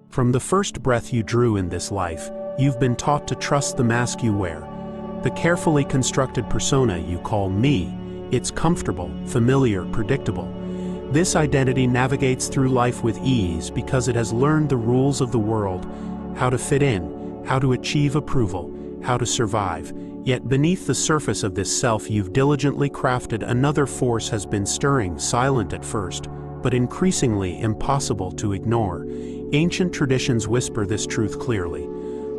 From the first breath you drew in this life, you've been taught to trust the mask you wear. The carefully constructed persona you call me. It's comfortable, familiar, predictable. This identity navigates through life with ease because it has learned the rules of the world, how to fit in, how to achieve approval, how to survive. Yet beneath the surface of this self you've diligently crafted, another force has been stirring, silent at first, but increasingly impossible to ignore. Ancient traditions whisper this truth clearly.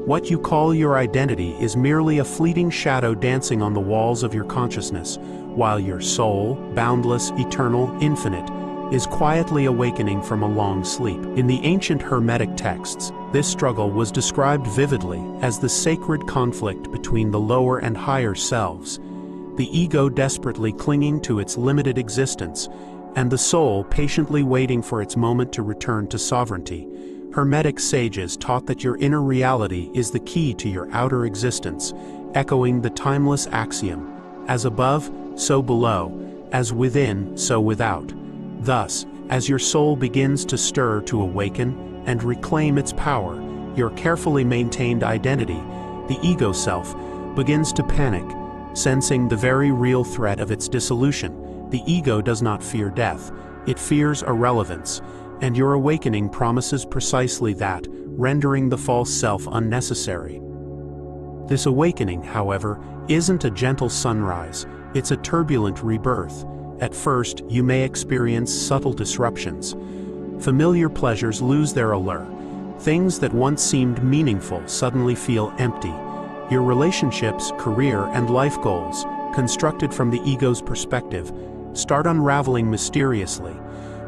What you call your identity is merely a fleeting shadow dancing on the walls of your consciousness, while your soul, boundless, eternal, infinite, is quietly awakening from a long sleep. In the ancient Hermetic texts, this struggle was described vividly as the sacred conflict between the lower and higher selves, the ego desperately clinging to its limited existence, and the soul patiently waiting for its moment to return to sovereignty. Hermetic sages taught that your inner reality is the key to your outer existence, echoing the timeless axiom, as above, so below, as within, so without. Thus, as your soul begins to stir to awaken and reclaim its power, your carefully maintained identity, the ego self, begins to panic, sensing the very real threat of its dissolution. The ego does not fear death, it fears irrelevance, and your awakening promises precisely that, rendering the false self unnecessary. This awakening, however, isn't a gentle sunrise, it's a turbulent rebirth. At first, you may experience subtle disruptions. Familiar pleasures lose their allure. Things that once seemed meaningful suddenly feel empty. Your relationships, career, and life goals, constructed from the ego's perspective, start unraveling mysteriously.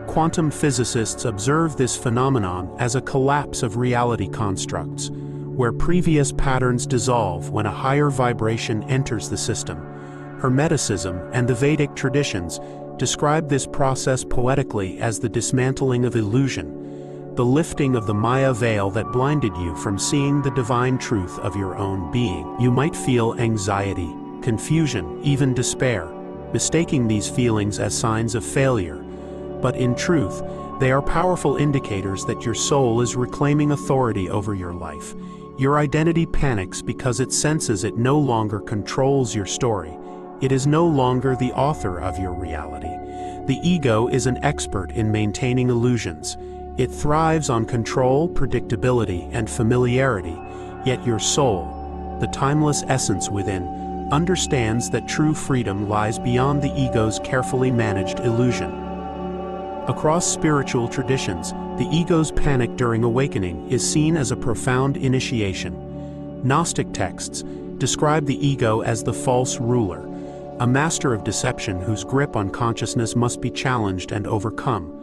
Quantum physicists observe this phenomenon as a collapse of reality constructs, where previous patterns dissolve when a higher vibration enters the system. Hermeticism and the Vedic traditions describe this process poetically as the dismantling of illusion, the lifting of the Maya veil that blinded you from seeing the divine truth of your own being. You might feel anxiety, confusion, even despair, mistaking these feelings as signs of failure. But in truth, they are powerful indicators that your soul is reclaiming authority over your life. Your identity panics because it senses it no longer controls your story. It is no longer the author of your reality. The ego is an expert in maintaining illusions. It thrives on control, predictability, and familiarity. Yet your soul, the timeless essence within, understands that true freedom lies beyond the ego's carefully managed illusion. Across spiritual traditions, the ego's panic during awakening is seen as a profound initiation. Gnostic texts describe the ego as the false ruler, a master of deception whose grip on consciousness must be challenged and overcome.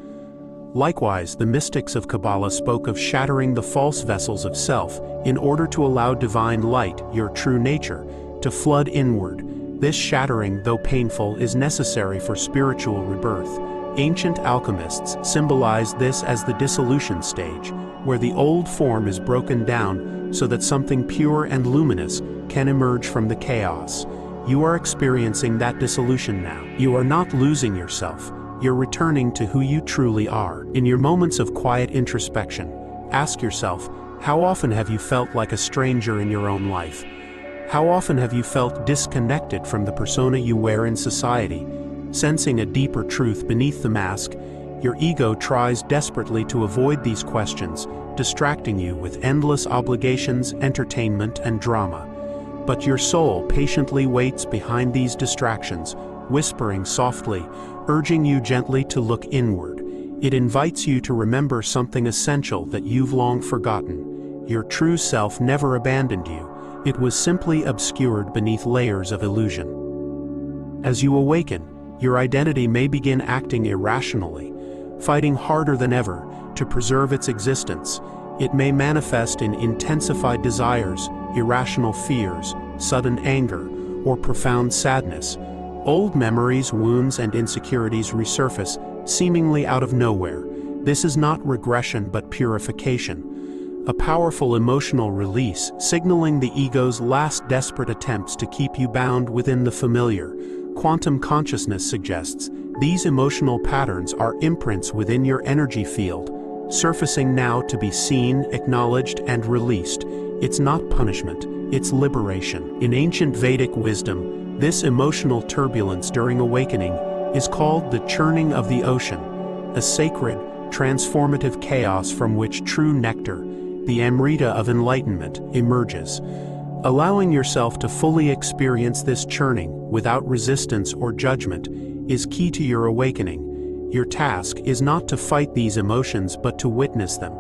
Likewise, the mystics of Kabbalah spoke of shattering the false vessels of self in order to allow divine light, your true nature, to flood inward. This shattering, though painful, is necessary for spiritual rebirth. Ancient alchemists symbolized this as the dissolution stage, where the old form is broken down so that something pure and luminous can emerge from the chaos. You are experiencing that dissolution now. You are not losing yourself. You're returning to who you truly are. In your moments of quiet introspection, ask yourself, how often have you felt like a stranger in your own life? How often have you felt disconnected from the persona you wear in society? Sensing a deeper truth beneath the mask, your ego tries desperately to avoid these questions, distracting you with endless obligations, entertainment, and drama. But your soul patiently waits behind these distractions, whispering softly, urging you gently to look inward. It invites you to remember something essential that you've long forgotten. Your true self never abandoned you. It was simply obscured beneath layers of illusion. As you awaken, your identity may begin acting irrationally, fighting harder than ever to preserve its existence. It may manifest in intensified desires, irrational fears, sudden anger, or profound sadness. Old memories, wounds, and insecurities resurface, seemingly out of nowhere. This is not regression but purification. A powerful emotional release, signaling the ego's last desperate attempts to keep you bound within the familiar. Quantum consciousness suggests these emotional patterns are imprints within your energy field, surfacing now to be seen, acknowledged, and released. It's not punishment, it's liberation. In ancient Vedic wisdom, this emotional turbulence during awakening is called the churning of the ocean, a sacred, transformative chaos from which true nectar, the amrita of enlightenment, emerges. Allowing yourself to fully experience this churning without resistance or judgment is key to your awakening. Your task is not to fight these emotions but to witness them.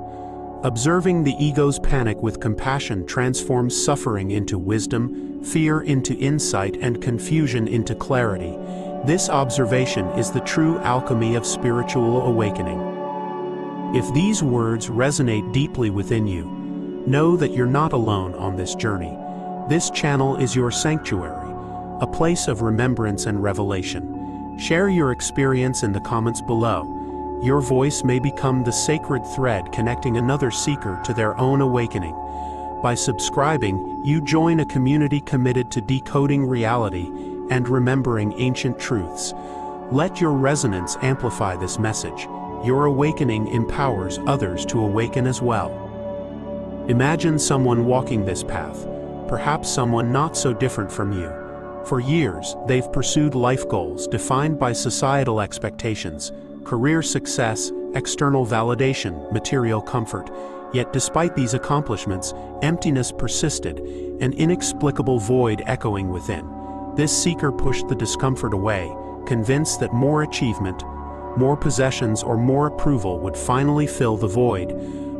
Observing the ego's panic with compassion transforms suffering into wisdom, fear into insight, and confusion into clarity. This observation is the true alchemy of spiritual awakening. If these words resonate deeply within you, know that you're not alone on this journey. This channel is your sanctuary, a place of remembrance and revelation. Share your experience in the comments below. Your voice may become the sacred thread connecting another seeker to their own awakening. By subscribing, you join a community committed to decoding reality and remembering ancient truths. Let your resonance amplify this message. Your awakening empowers others to awaken as well. Imagine someone walking this path, perhaps someone not so different from you. For years, they've pursued life goals defined by societal expectations, career success, external validation, material comfort. Yet despite these accomplishments, emptiness persisted, an inexplicable void echoing within. This seeker pushed the discomfort away, convinced that more achievement, more possessions, or more approval would finally fill the void.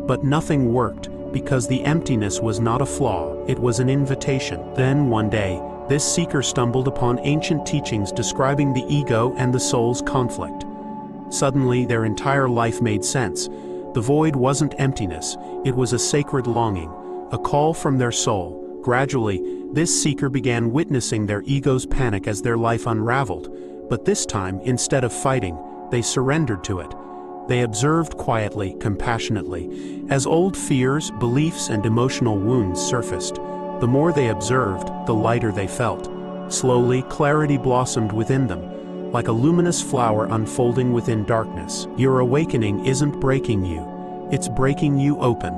But nothing worked, because the emptiness was not a flaw, it was an invitation. Then one day, this seeker stumbled upon ancient teachings describing the ego and the soul's conflict. Suddenly, their entire life made sense. The void wasn't emptiness, it was a sacred longing, a call from their soul. Gradually, this seeker began witnessing their ego's panic as their life unraveled. But this time, instead of fighting, they surrendered to it. They observed quietly, compassionately. As old fears, beliefs, and emotional wounds surfaced, the more they observed, the lighter they felt. Slowly, clarity blossomed within them, like a luminous flower unfolding within darkness. Your awakening isn't breaking you, it's breaking you open.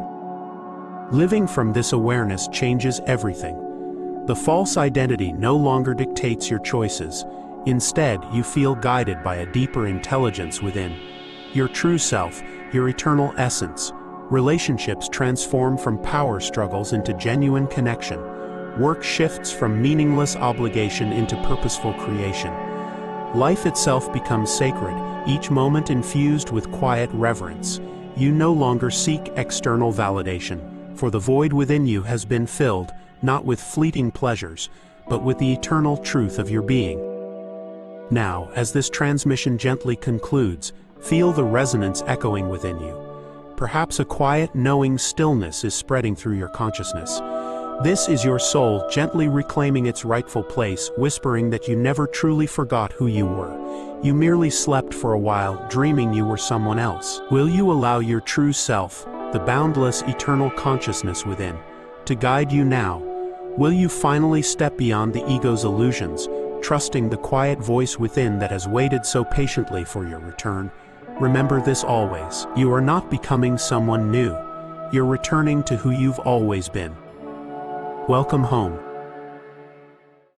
Living from this awareness changes everything. The false identity no longer dictates your choices. Instead, you feel guided by a deeper intelligence within. Your true self, your eternal essence. Relationships transform from power struggles into genuine connection. Work shifts from meaningless obligation into purposeful creation. Life itself becomes sacred, each moment infused with quiet reverence. You no longer seek external validation, for the void within you has been filled, not with fleeting pleasures, but with the eternal truth of your being. Now, as this transmission gently concludes, feel the resonance echoing within you. Perhaps a quiet, knowing stillness is spreading through your consciousness. This is your soul gently reclaiming its rightful place, whispering that you never truly forgot who you were. You merely slept for a while, dreaming you were someone else. Will you allow your true self, the boundless, eternal consciousness within, to guide you now? Will you finally step beyond the ego's illusions, trusting the quiet voice within that has waited so patiently for your return? Remember this always. You are not becoming someone new. You're returning to who you've always been. Welcome home.